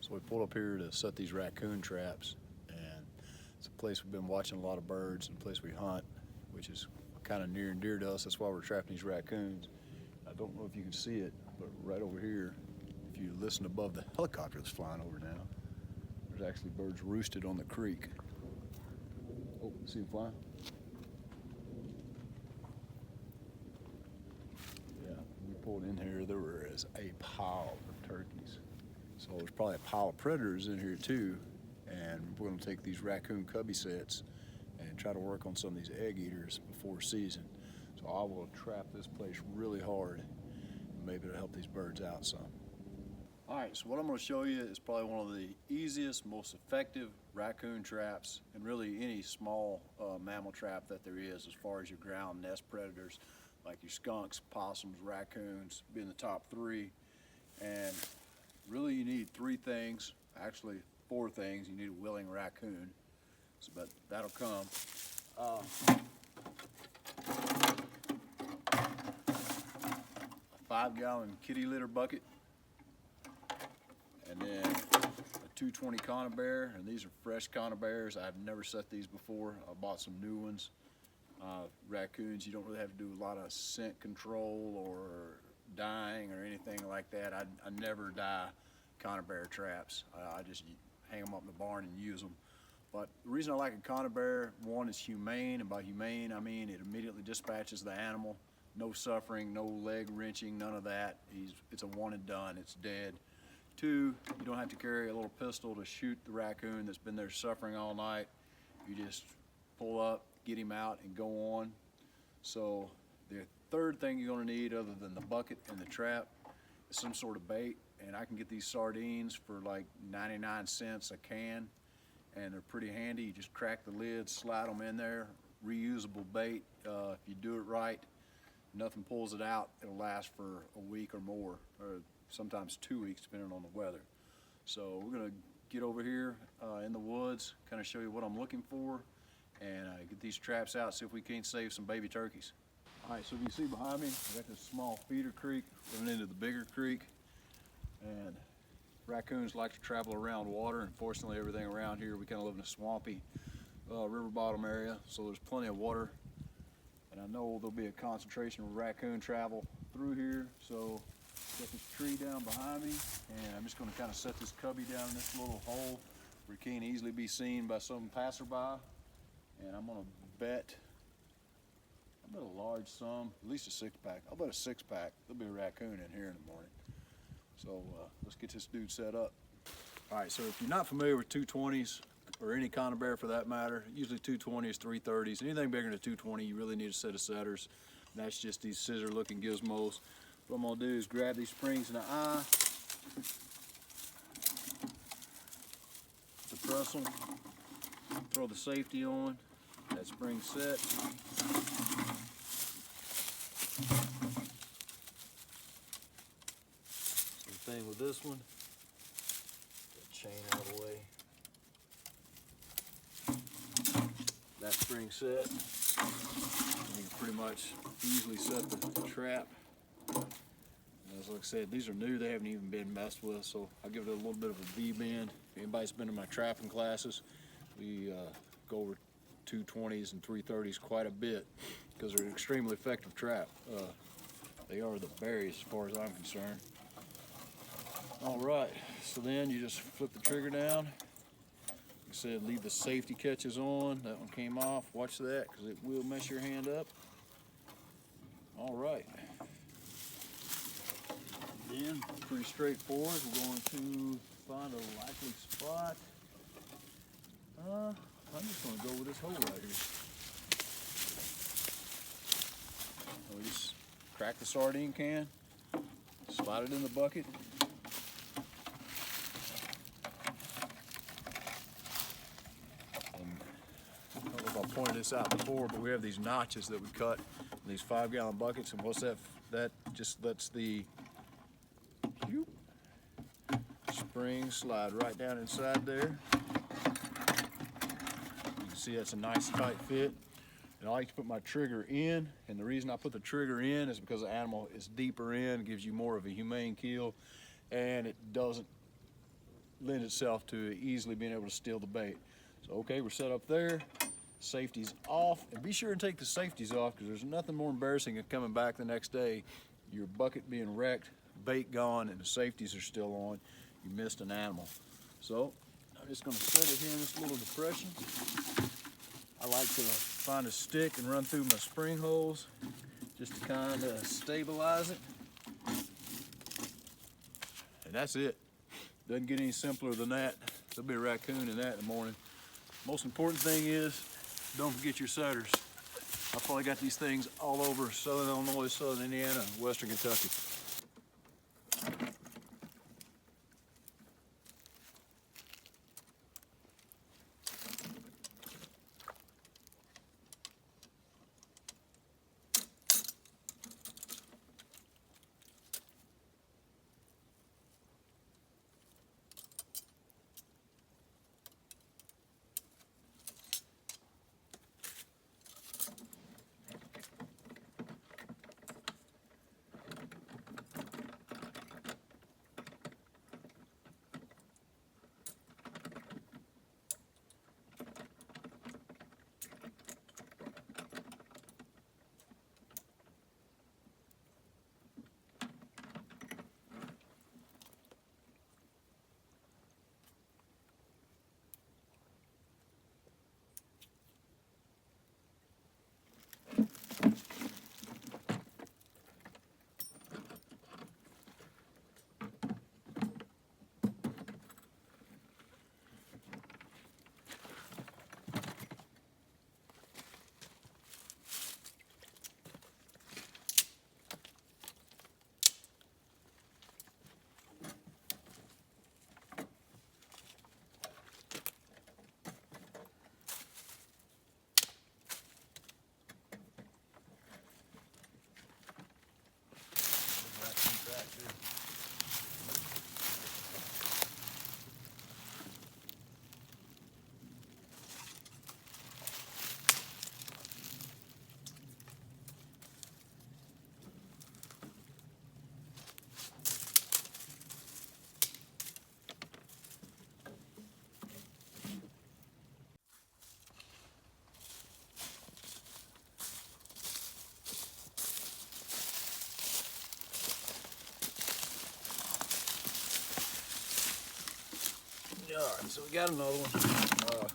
So we pulled up here to set these raccoon traps, and it's a place we've been watching a lot of birds and a place we hunt, which is kind of near and dear to us. That's why we're trapping these raccoons. I don't know if you can see it, but right over here, if you listen above the helicopter that's flying over now, there's actually birds roosted on the creek. Oh, see them flying? Yeah, we pulled in here, there was a pile of turkeys. So there's probably a pile of predators in here too, and we're going to take these raccoon cubby sets and try to work on some of these egg eaters before season. So I will trap this place really hard, and maybe it'll help these birds out some. All right, so what I'm going to show you is probably one of the easiest, most effective raccoon traps, and really any small mammal trap that there is as far as your ground nest predators, like your skunks, possums, raccoons, being the top three. And really you need three things, actually four things. You need a willing raccoon, but that'll come. A 5-gallon kitty litter bucket, and then a 220 conibear, and these are fresh conibears. I've never set these before. I bought some new ones. Raccoons, you don't really have to do a lot of scent control or dyeing or anything like that. I never dye conibear traps. I just hang them up in the barn and use them. But the reason I like a conibear, one, is humane, and by humane I mean it immediately dispatches the animal. No suffering, no leg wrenching, none of that. It's a one and done, it's dead. Two, you don't have to carry a little pistol to shoot the raccoon that's been there suffering all night. You just pull up, get him out, and go on. So the third thing you're going to need, other than the bucket and the trap, is some sort of bait. And I can get these sardines for like 99 cents a can, and they're pretty handy. You just crack the lid, slide them in there. Reusable bait. If you do it right, nothing pulls it out. It'll last for a week or more, or sometimes 2 weeks depending on the weather. So we're going to get over here in the woods, kind of show you what I'm looking for, and get these traps out, see if we can't save some baby turkeys. All right, so if you see behind me, I got this small feeder creek running into the bigger creek, and raccoons like to travel around water, and fortunately everything around here, we kind of live in a swampy river bottom area, so there's plenty of water, and I know there'll be a concentration of raccoon travel through here. So got this tree down behind me, and I'm just going to kind of set this cubby down in this little hole where it can't easily be seen by some passerby, and I'm going to bet a large sum, at least a 6-pack. I'll bet a 6-pack there'll be a raccoon in here in the morning. So let's get this dude set up. All right, so if you're not familiar with 220s, or any conibear for that matter, usually 220s, 330s, anything bigger than 220, you really need a set of setters. And that's just these scissor looking gizmos. What I'm gonna do is grab these springs in the eye, depress them, throw the safety on, that spring set. Same thing with this one. Get the chain out of the way. That spring set. You can pretty much easily set the trap. As like I said, these are new, they haven't even been messed with, so I'll give it a little bit of a V-bend. If anybody's been in my trapping classes, we go over 220s and 330s quite a bit because they're an extremely effective trap. They are the berries as far as I'm concerned. All right, so then you just flip the trigger down. Like I said, leave the safety catches on. That one came off. Watch that, because it will mess your hand up. All right. Then, pretty straightforward. We're going to find a likely spot. I'm just going to go with this hole right here. So we just crack the sardine can, slide it in the bucket. I don't know if I pointed this out before, but we have these notches that we cut in these 5-gallon buckets, and what's that? That just lets the spring slide right down inside there. You can see that's a nice tight fit. And I like to put my trigger in, and the reason I put the trigger in is because the animal is deeper in, gives you more of a humane kill, and it doesn't lend itself to easily being able to steal the bait. So okay, we're set up there. Safety's off, and be sure and take the safeties off, because there's nothing more embarrassing than coming back the next day, your bucket being wrecked, bait gone, and the safeties are still on. You missed an animal. So I'm just going to set it here in this little depression. I like to find a stick and run through my spring holes just to kind of stabilize it. And that's it. Doesn't get any simpler than that. There'll be a raccoon in that in the morning. Most important thing is, don't forget your setters. I've probably got these things all over southern Illinois, southern Indiana, western Kentucky. All right, so we got another one.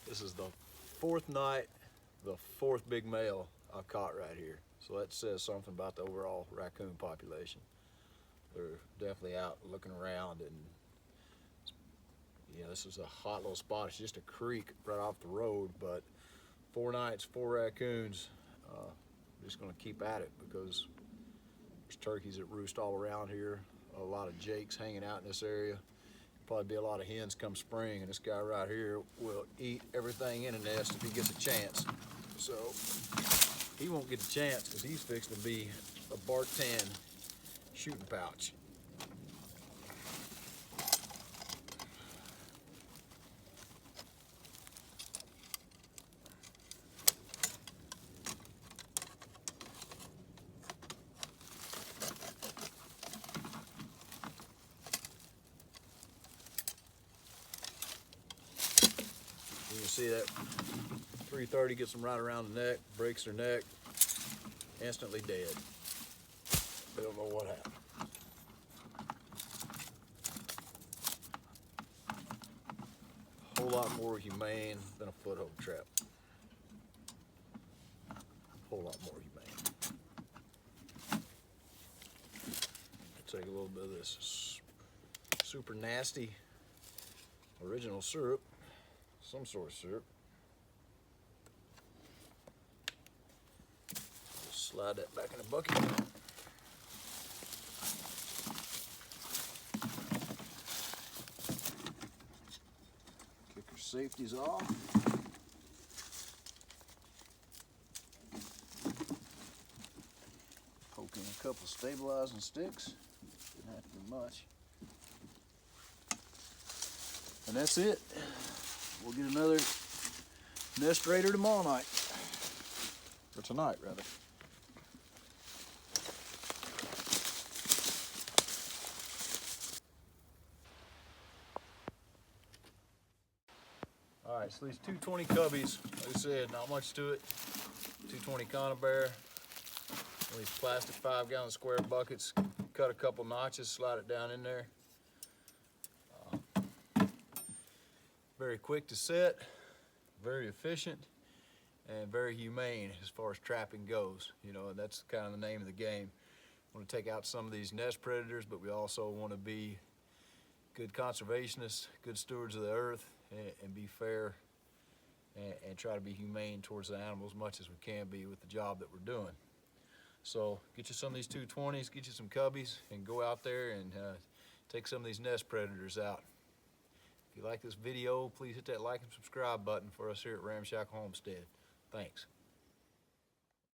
This is the fourth night, the fourth big male I've caught right here. So that says something about the overall raccoon population. They're definitely out looking around, and this is a hot little spot. It's just a creek right off the road, but 4 nights, 4 raccoons. I'm just gonna keep at it, because there's turkeys that roost all around here, a lot of jakes hanging out in this area. Probably be a lot of hens come spring, and this guy right here will eat everything in a nest if he gets a chance. So he won't get a chance, because he's fixing to be a bark tan shooting pouch. You can see that 330 gets them right around the neck, breaks their neck, instantly dead. They don't know what happened. A whole lot more humane than a foothold trap. A whole lot more humane. Take a little bit of this super nasty original syrup, some sort of syrup. Just slide that back in the bucket. Kick your safeties off. Poke in a couple stabilizing sticks. Didn't have to be much. And that's it. We'll get another nest raider tomorrow night. Or tonight, rather. All right, so these 220 cubbies, like I said, not much to it. 220 conibear. These plastic 5-gallon square buckets. Cut a couple notches, slide it down in there. Very quick to set, very efficient, and very humane as far as trapping goes. You know, and that's kind of the name of the game. We want to take out some of these nest predators, but we also want to be good conservationists, good stewards of the earth, and be fair and try to be humane towards the animals as much as we can be with the job that we're doing. So get you some of these 220s, get you some cubbies, and go out there and take some of these nest predators out. If you like this video, please hit that like and subscribe button for us here at Ramshackle Homestead. Thanks.